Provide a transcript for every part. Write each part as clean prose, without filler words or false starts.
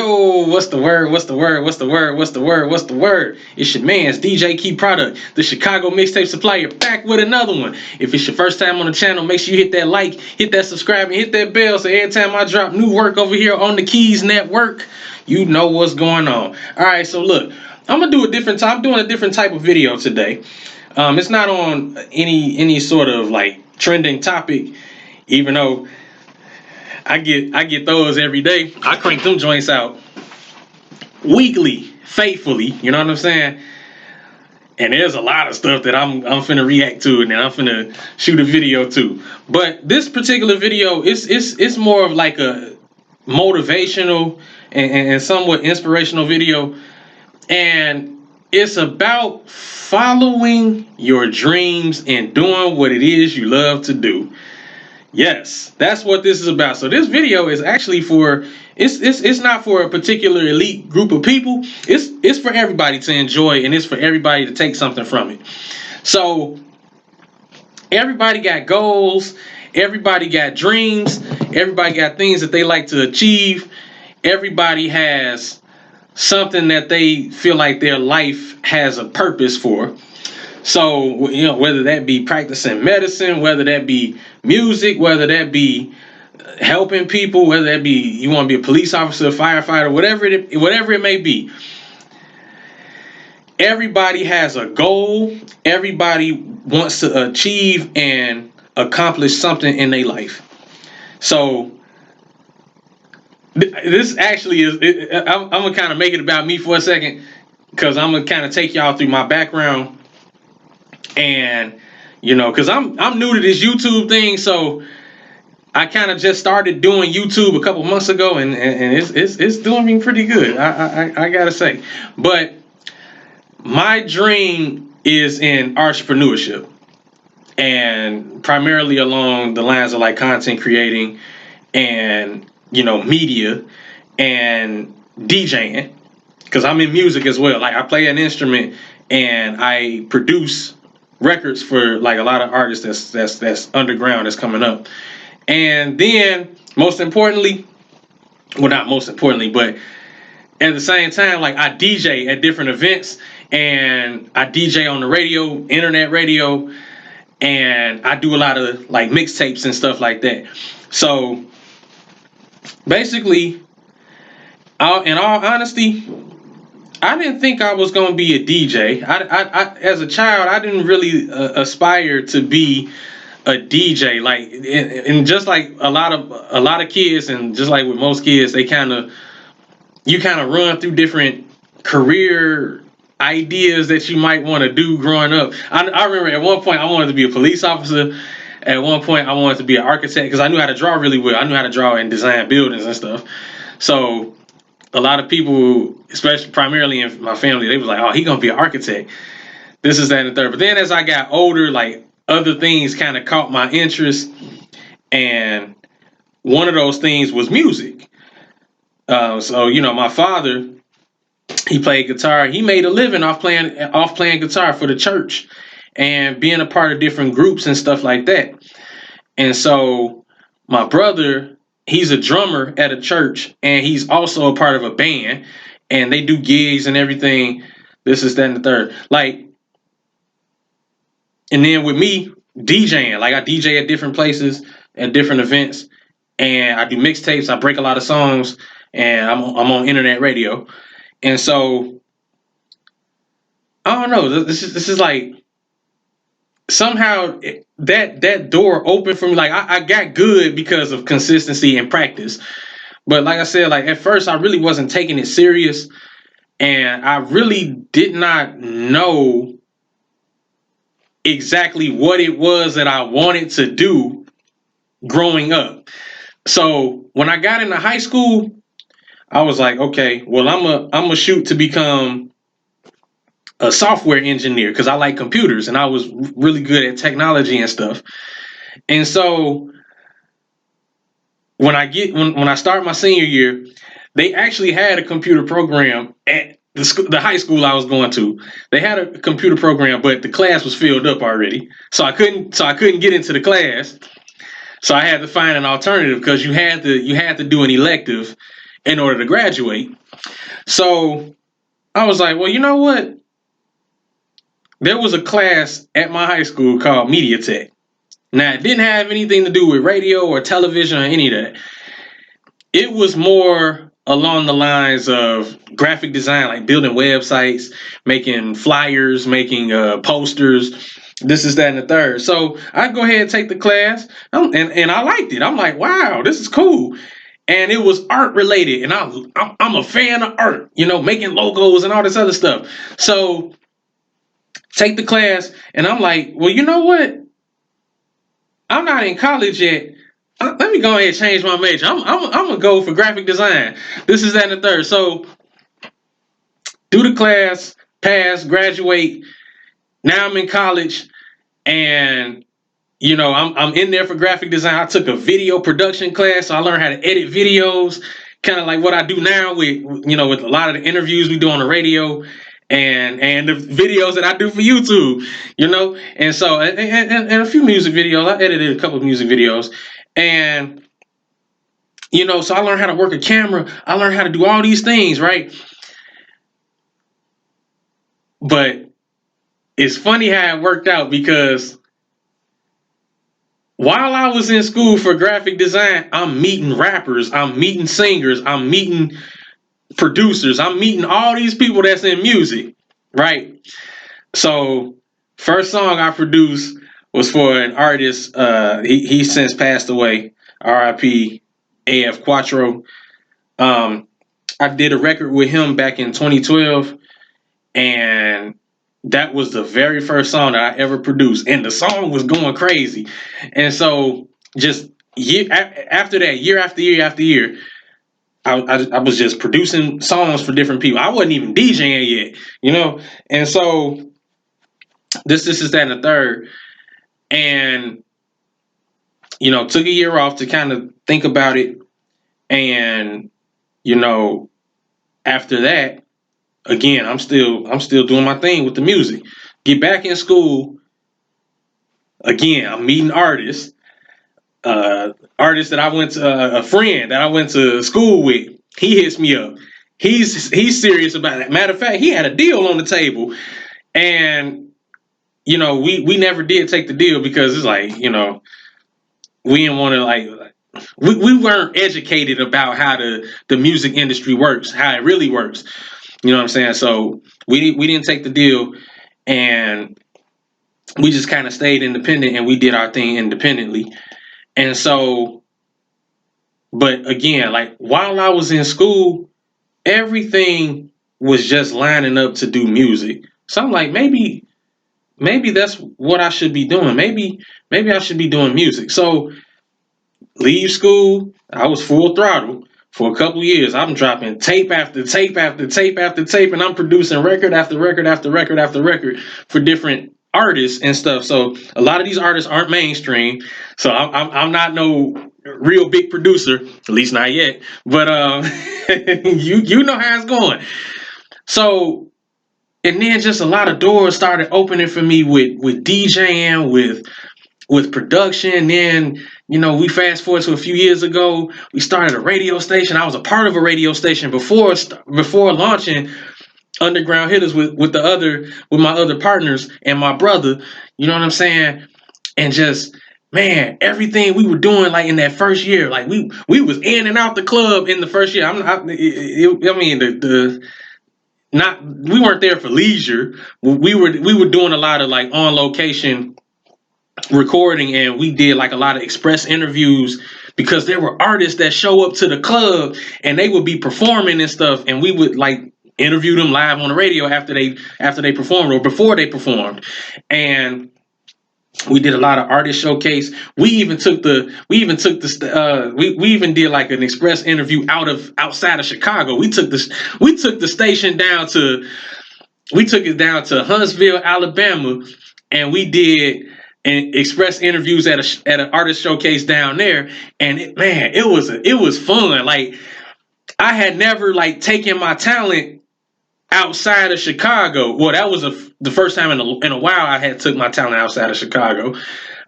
Yo, what's the word? What's the word? What's the word? What's the word? What's the word? It's your man's DJ Key Product, the Chicago mixtape supplier, back with another one. If it's your first time on the channel, make sure you hit that like, hit that subscribe, and hit that bell so every time I drop new work over here on the Keys Network, you know what's going on. All right, so look, I'm gonna do a different time. I'm doing a different type of video today. It's not on any sort of like trending topic, even though I get those every day. I crank them joints out weekly, faithfully. You know what I'm saying? And there's a lot of stuff that I'm finna react to, and then I'm finna shoot a video to. But this particular video it's more of like a motivational and somewhat inspirational video, and it's about following your dreams and doing what it is you love to do. Yes, that's what this is about. So this video is actually for it's not for a particular elite group of people. It's for everybody to enjoy, and it's for everybody to take something from it. So everybody got goals, everybody got dreams, everybody got things that they like to achieve. Everybody has something that they feel like their life has a purpose for. So, you know, whether that be practicing medicine, whether that be music, whether that be helping people, whether that be you want to be a police officer, a firefighter, whatever it may be. Everybody has a goal. Everybody wants to achieve and accomplish something in their life. So this actually is, I'm going to kind of make it about me for a second, because I'm going to kind of take y'all through my background. And, you know, because I'm new to this YouTube thing, so I kind of just started doing YouTube a couple months ago, and it's doing me pretty good, I gotta say. But my dream is in entrepreneurship, and primarily along the lines of like content creating and, you know, media and DJing, because I'm in music as well. Like I play an instrument and I produce records for like a lot of artists that's underground, that's coming up. And then most importantly, well, not most importantly, but at the same time, like I DJ at different events, and I DJ on the radio, internet radio, and I do a lot of like mixtapes and stuff like that. So basically, in all honesty, I didn't think I was gonna be a DJ. I as a child, I didn't really aspire to be a DJ. Like, and just like a lot of kids, and just like with most kids, you kind of run through different career ideas that you might want to do growing up. I remember at one point I wanted to be a police officer. At one point I wanted to be an architect, because I knew how to draw really well. I knew how to draw and design buildings and stuff. So a lot of people, especially primarily in my family, they was like, oh, he gonna be an architect. This is that and the third. But then as I got older, like other things kind of caught my interest. And one of those things was music. So, you know, my father, he played guitar. He made a living off playing guitar for the church and being a part of different groups and stuff like that. And so my brother, he's a drummer at a church, and he's also a part of a band, and they do gigs and everything. This is that and the third. Like, and then with me DJing, like I DJ at different places, at different events, and I do mixtapes. I break a lot of songs, and I'm on internet radio. And so I don't know. This is like somehow that door opened for me. Like I got good because of consistency and practice. But like I said, like at first I really wasn't taking it serious, and I really did not know exactly what it was that I wanted to do growing up. So when I got into high school, I was like, okay, well, I'm a shoot to become a software engineer, because I like computers and I was really good at technology and stuff. And so when I start my senior year, they actually had a computer program at the high school I was going to. They had a computer program, but the class was filled up already, so I couldn't get into the class. So I had to find an alternative, because you had to do an elective in order to graduate. So I was like, well, you know what? There was a class at my high school called Media Tech. Now, it didn't have anything to do with radio or television or any of that. It was more along the lines of graphic design, like building websites, making flyers, making posters, this is that and the third. So I go ahead and take the class, and I liked it. I'm like, wow, this is cool. And it was art related, and I'm a fan of art, making logos and all this other stuff. So take the class, and I'm like, well, you know what? I'm not in college yet. Let me go ahead and change my major. I'm gonna go for graphic design. This is that and the third. So do the class, pass, graduate. Now I'm in college, and I'm in there for graphic design. I took a video production class, so I learned how to edit videos, kind of like what I do now with a lot of the interviews we do on the radio, and the videos that I do for YouTube, and so and a few music videos. I edited a couple of music videos, and so I learned how to work a camera. I learned how to do all these things, right? But it's funny how it worked out, because while I was in school for graphic design, I'm meeting rappers, I'm meeting singers, I'm meeting producers, I'm meeting all these people that's in music, right? So, first song I produced was for an artist. He since passed away. R.I.P. A.F. Quattro. I did a record with him back in 2012, and that was the very first song that I ever produced, and the song was going crazy. And so, just after that, year after year after year, I was just producing songs for different people. I wasn't even DJing yet. And so this is that and the third, and took a year off to kind of think about it, and after that, again, I'm still doing my thing with the music. Get back in school. Again, I'm meeting artists. Artists that I went to, a friend that I went to school with. He hits me up. He's serious about it. Matter of fact, he had a deal on the table, and we never did take the deal, because it's like, we didn't want to, like, we weren't educated about how the music industry works, how it really works. You know what I'm saying? So we didn't take the deal, and we just kind of stayed independent, and we did our thing independently. And so, but again, like, while I was in school, everything was just lining up to do music. So I'm like, maybe that's what I should be doing. Maybe I should be doing music. So leave school, I was full throttle for a couple years. I'm dropping tape after tape after tape after tape, and I'm producing record after record after record after record for different artists and stuff. So a lot of these artists aren't mainstream. So I'm not no real big producer, at least not yet. But you know how it's going. So, and then just a lot of doors started opening for me with DJing, with production. Then, we fast forward to a few years ago, we started a radio station. I was a part of a radio station before launching Underground Hitters with my other partners and my brother. You know what I'm saying? And just, man, everything we were doing, like, in that first year, like, we was in and out the club in the first year. We weren't there for leisure. We were doing a lot of, like, on location recording, and we did, like, a lot of express interviews, because there were artists that show up to the club and they would be performing and stuff, and we would, like, interview them live on the radio after they performed or before they performed. And we did a lot of artist showcase. We even did, like, an express interview outside of Chicago. We took the station down to Huntsville, Alabama, and we did and express interviews at an artist showcase down there. And it was fun. Like, I had never, like, taken my talent outside of Chicago. Well, that was the first time in a while I had took my talent outside of Chicago.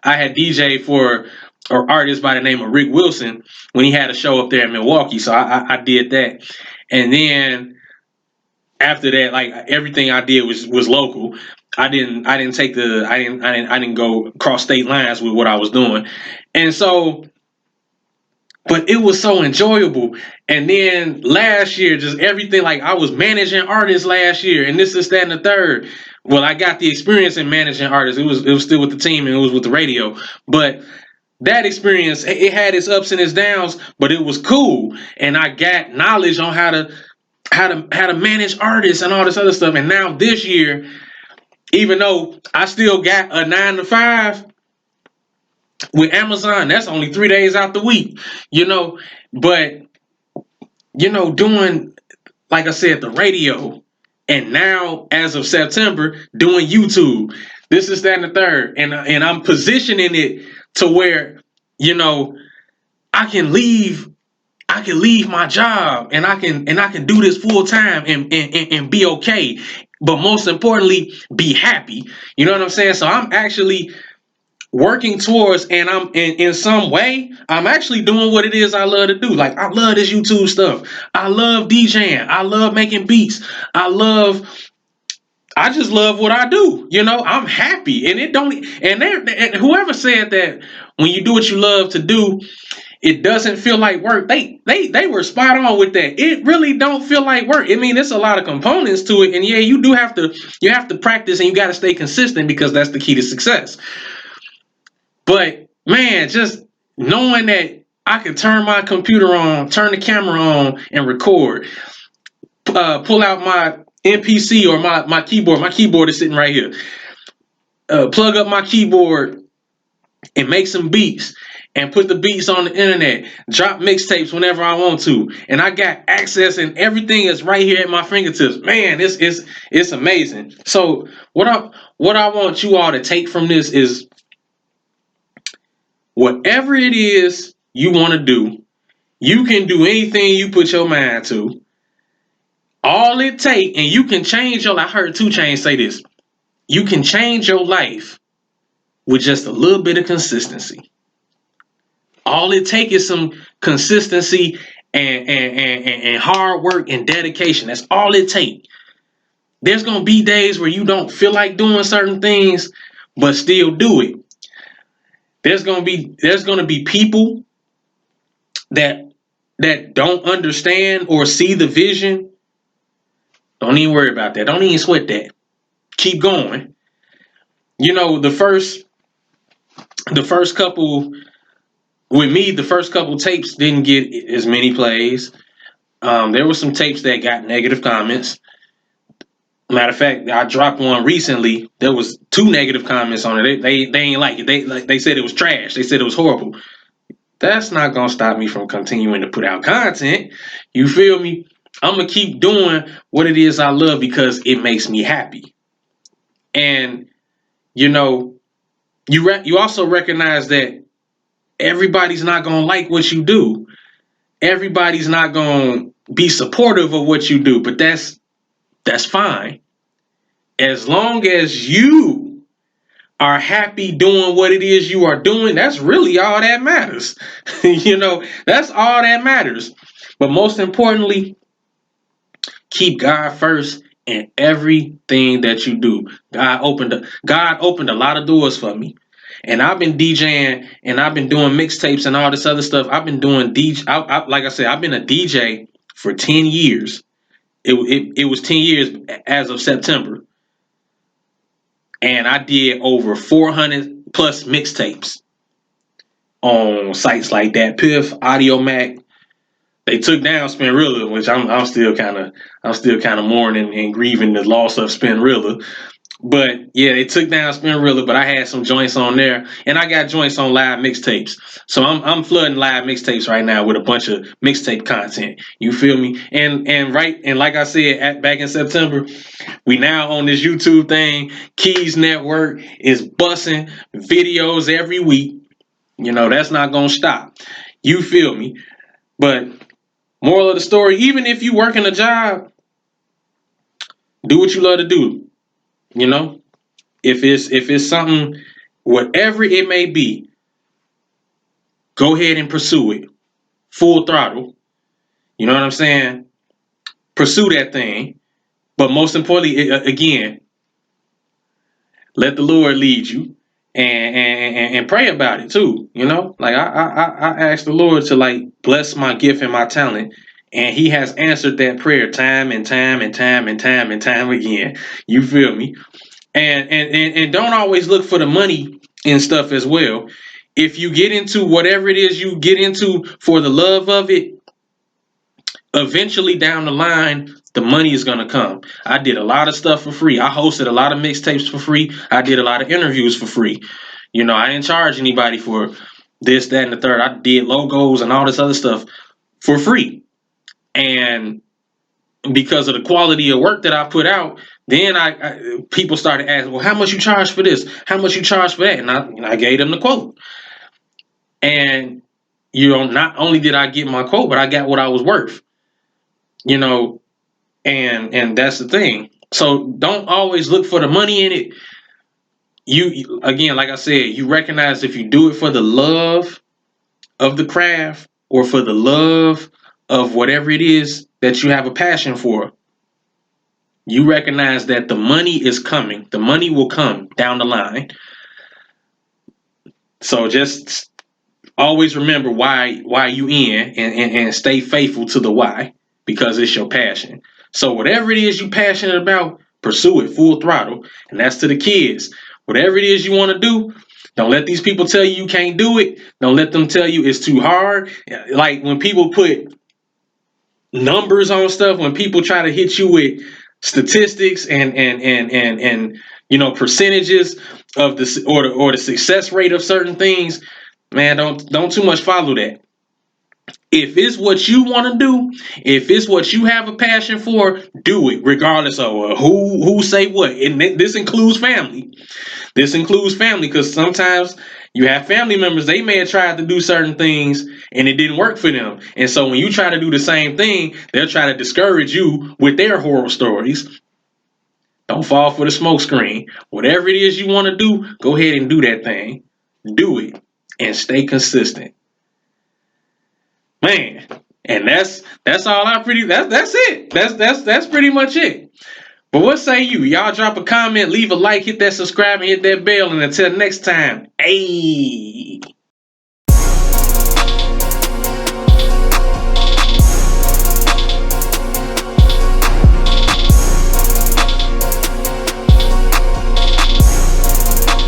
I had DJ for or artist by the name of Rick Wilson when he had a show up there in Milwaukee. So I did that, and then after that, like everything I did was local. I didn't take the I didn't go cross state lines with what I was doing, and so but it was so enjoyable. And then last year, just everything, like I was managing artists last year, and this is that and the third. Well, I got the experience in managing artists. It was still with the team and it was with the radio, but that experience it had its ups and its downs, but it was cool, and I got knowledge on how to manage artists and all this other stuff. And now this year, even though I still got a 9 to 5 with Amazon, that's only 3 days out the week, you know. But doing, like I said, the radio, and now as of September, doing YouTube. This is that and the third, and I'm positioning it to where you know I can leave. I can leave my job and I can do this full time and be okay. But most importantly, be happy. You know what I'm saying? So I'm actually working towards, and I'm in some way I'm actually doing what it is I love to do. Like I love this YouTube stuff. I love DJing. I love making beats. I just love what I do. I'm happy, and it don't. And whoever said that when you do what you love to do, it doesn't feel like work. They were spot on with that. It really don't feel like work. I mean, it's a lot of components to it, and yeah, you have to practice and you got to stay consistent because that's the key to success. But man, just knowing that I can turn my computer on, turn the camera on, and record, pull out my MPC or my keyboard. My keyboard is sitting right here. Plug up my keyboard and make some beats and put the beats on the internet, drop mixtapes whenever I want to. And I got access and everything is right here at my fingertips. Man, it's amazing. So what I want you all to take from this is whatever it is you want to do, you can do anything you put your mind to. All it take, and you can change your life. I heard 2 Chainz say this. You can change your life with just a little bit of consistency. All it takes is some consistency and hard work and dedication. That's all it takes. There's gonna be days where you don't feel like doing certain things, but still do it. There's gonna be people that don't understand or see the vision. Don't even worry about that. Don't even sweat that. Keep going. The first couple with me, the first couple tapes didn't get as many plays. There were some tapes that got negative comments. Matter of fact, I dropped one recently. There was 2 negative comments on it. They ain't like it. They said it was trash. They said it was horrible. That's not gonna stop me from continuing to put out content. You feel me? I'm gonna keep doing what it is I love because it makes me happy. And you know, you also recognize that everybody's not gonna like what you do. Everybody's not gonna be supportive of what you do, but that's fine. As long as you are happy doing what it is you are doing, that's really all that matters. That's all that matters. But most importantly, keep God first in everything that you do. God opened a lot of doors for me. And I've been DJing and I've been doing mixtapes and all this other stuff. I've been doing DJ. Like I said, I've been a DJ for 10 years. It was 10 years as of September. And I did over 400 plus mixtapes on sites like that, Piff, Audio Mac. They took down Spinrilla, which I'm still kind of mourning and grieving the loss of Spinrilla. But yeah, they took down Spinrilla, but I had some joints on there, and I got joints on live mixtapes. So I'm flooding live mixtapes right now with a bunch of mixtape content. You feel me? And like I said, back in September, we now on this YouTube thing. Keys Network is bussing videos every week. That's not gonna stop. You feel me? But moral of the story: even if you working a job, do what you love to do. You know. If it's something, whatever it may be, go ahead and pursue it. Full throttle. You know what I'm saying? Pursue that thing. But most importantly, again, let the Lord lead you and pray about it too. You know, like I asked the Lord to like bless my gift and my talent. And he has answered that prayer time and time and time and time and time again. You feel me? And don't always look for the money and stuff as well. If you get into whatever it is you get into for the love of it, eventually down the line, the money is gonna come. I did a lot of stuff for free. I hosted a lot of mixtapes for free. I did a lot of interviews for free. You know, I didn't charge anybody for this, that, and the third. I did logos and all this other stuff for free. And because of the quality of work that I put out, then people started asking, well, how much you charge for this? How much you charge for that? And I gave them the quote. And you know, not only did I get my quote, but I got what I was worth. You know, and that's the thing. So don't always look for the money in it. You again, like I said, you recognize if you do it for the love of the craft or for the love of whatever it is that you have a passion for, you recognize that the money is coming. The money will come down the line. So just always remember why you in and stay faithful to the why, because it's your passion. So whatever it is you passionate about, pursue it full throttle. And that's to the kids. Whatever it is you want to do, don't let these people tell you can't do it. Don't let them tell you it's too hard. Like when people put numbers on stuff, when people try to hit you with statistics and you know percentages of the or the success rate of certain things, man, don't too much follow that. If it's what you want to do, if it's what you have a passion for, do it regardless of who say what. And this includes family. This includes family, because sometimes you have family members, they may have tried to do certain things and it didn't work for them. And so when you try to do the same thing, they'll try to discourage you with their horror stories. Don't fall for the smoke screen. Whatever it is you want to do, go ahead and do that thing. Do it and stay consistent. Man, and that's all I pretty that's it. That's pretty much it. But what say you? Y'all drop a comment, leave a like, hit that subscribe, and hit that bell. And until next time, ayy.